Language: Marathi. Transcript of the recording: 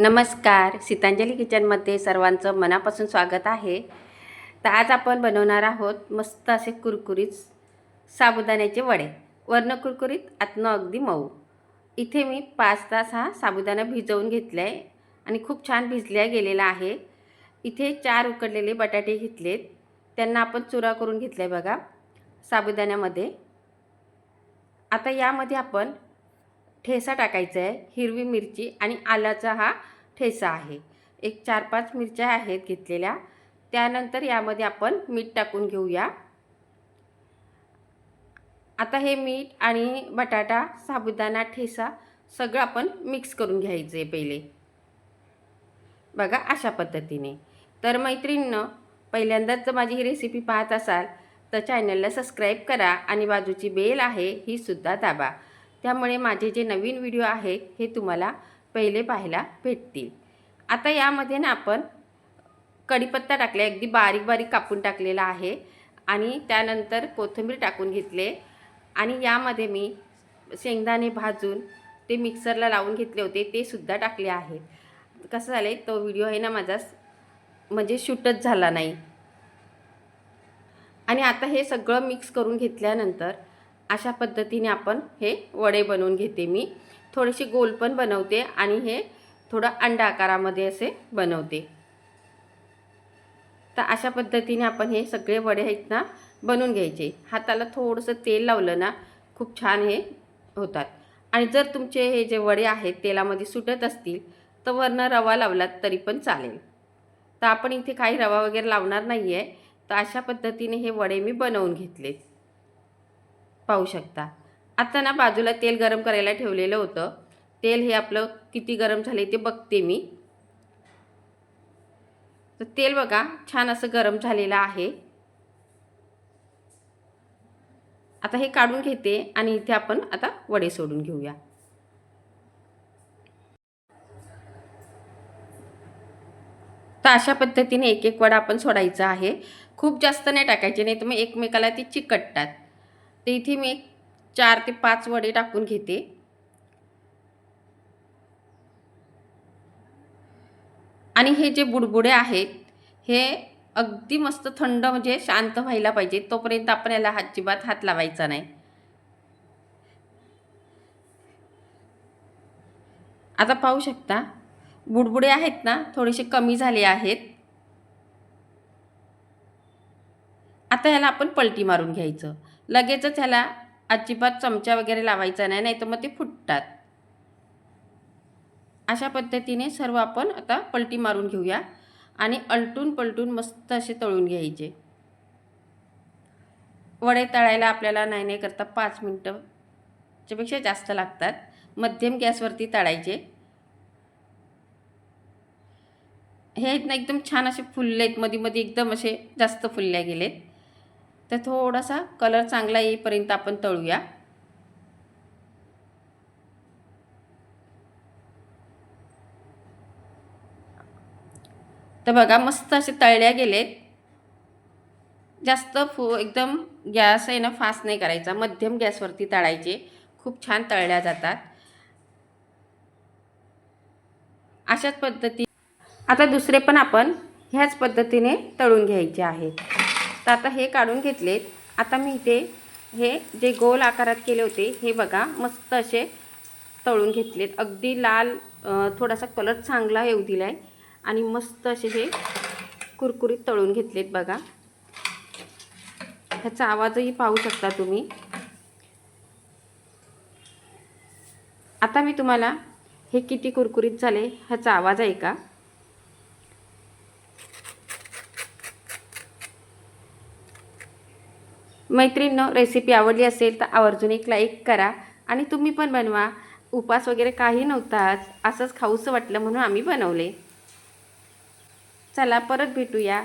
नमस्कार, सीतांजली किचनमध्ये सर्वांचं मनापासून स्वागत आहे। तर आज आपण बनवणार आहोत मस्त असे कुरकुरीत साबुदाण्याचे वडे। वरनं कुरकुरीत आतनं अगदी मऊ। इथे मी 5 तास हा साबुदाणा भिजवून घेतला आहे आणि खूप छान भिजल्या गेलेला आहे। इथे 4 उकडलेले बटाटे घेतलेत, त्यांना आपण चुरा करून घेतला आहे बघा साबुदाण्यामध्ये। आता यामध्ये आपण ठेचा टाकायचा आहे, हिरवी मिरची आणि आल्याचा हा ठेचा आहे। एक 4-5 मिरच्या आहेत घेतलेल्या। त्यानंतर यामध्ये आपण मीठ टाकून घेऊया। आता हे मीठ आणि बटाटा, साबुदाणा, ठेचा सगळं आपण मिक्स करून घ्यायचे पहिले बघा अशा पद्धतीने। तर मैत्रिणींनो, पहिल्यांदाच जर माझी ही रेसिपी पाहत असाल तर चॅनलला सबस्क्राईब करा आणि बाजूची बेल आहे ही सुद्धा दाबा, त्यामुळे माझे जे नवीन व्हिडिओ आहेत हे तुम्हाला पहिले पाहायला भेटतील। आता यामध्ये ना आपण कढीपत्ता टाकले, अगदी बारीक बारीक कापून टाकलेला आहे आणि त्यानंतर कोथिंबीर टाकून घेतले आणि यामध्ये मी शेंगदाणे भाजून ते मिक्सरला लावून घेतले होते ते सुद्धा टाकले आहेत। कसं झालं तो व्हिडिओ आहे ना माझा म्हणजे शूटच झाला नाही। आणि आता हे सगळं मिक्स करून घेतल्यानंतर अशा पद्धतीने आपण हे वडे बनवून घेते। मी थोडेसे गोल पण बनवते आणि हे थोडं अंडा आकारामध्ये असे बनवते। तर अशा पद्धतीने आपण हे सगळे वडे आहेत ना बनवून घ्यायचे। हाताला थोडंसं तेल लावलं ना खूप छान हे होतात। आणि जर तुमचे हे जे वडे आहेत तेलामध्ये सुटत असतील तर वरनं रवा लावलात तरी पण चालेल। तर आपण इथे काही रवा वगैरे लावणार नाही आहे। तर अशा पद्धतीने हे वडे मी बनवून घेतलेत, पाहू शकता। आता ना बाजूला तेल गरम करायला ठेवलेलं होतं। तेल हे आपलं किती गरम झाले ते बघते मी। तर तेल बघा छान असं गरम झालेलं आहे। आता हे काढून घेते आणि इथे आपण आता वडे सोडून घेऊया। तर अशा पद्धतीने एक एक वडा आपण सोडायचा आहे। खूप जास्त नाही टाकायचे, नाही तर मग एकमेकाला ते चिकटतात। तर इथे मी 4 ते 5 वडे टाकून घेते। आणि हे जे बुडबुडे आहेत हे अगदी मस्त थंड म्हणजे शांत व्हायला पाहिजे, तोपर्यंत आपण याला अजिबात हात लावायचा नाही। आता पाहू शकता बुडबुडे आहेत ना थोडेसे कमी झाले आहेत। आता ह्याला आपण पलटी मारून घ्यायचं। लगेचच ह्याला अजिबात चमचा वगैरे लावायचा नाही, नाहीतर मग ते फुटतात। अशा पद्धतीने सर्व आपण आता पलटी मारून घेऊया आणि अलटून पलटून मस्त असे तळून घ्यायचे। वडे तळायला आपल्याला नाही करता 5 मिनिटांच्या पेक्षा जास्त लागतात। मध्यम गॅसवरती तळायचे। हे ना एकदम छान असे फुललेत, मध्ये मध्ये एकदम असे जास्त फुलले गेलेत। तर थोडासा कलर चांगला येईपर्यंत आपण तळूया। तर बघा मस्त असे तळल्या गेलेत। जास्त एकदम गॅस आहे ना फास्ट नाही करायचा, मध्यम गॅसवरती तळायचे, खूप छान तळल्या जातात। अशाच पद्धती आता दुसरे पण आपण ह्याच पद्धतीने तळून घ्यायचे आहेत। तर आता हे काढून घेतलेत। आता मी इथे हे जे गोल आकारात केले होते हे बघा मस्त असे तळून घेतलेत। अगदी लाल थोडासा कलर चांगला येऊ दिलाय आणि मस्त असे हे कुरकुरीत तळून घेतलेत बघा। ह्याचा आवाजही पाहू शकता तुम्ही। आता मी तुम्हाला हे किती कुरकुरीत झाले ह्याचा आवाज ऐका। मैत्रिणींनो, रेसिपी आवडली असेल तर आवर्जून एक लाईक करा आणि तुम्ही पण बनवा। उपास वगैरे काही नव्हताच, असंच खाऊसं वाटलं म्हणून आम्ही बनवले। चला परत भेटूया।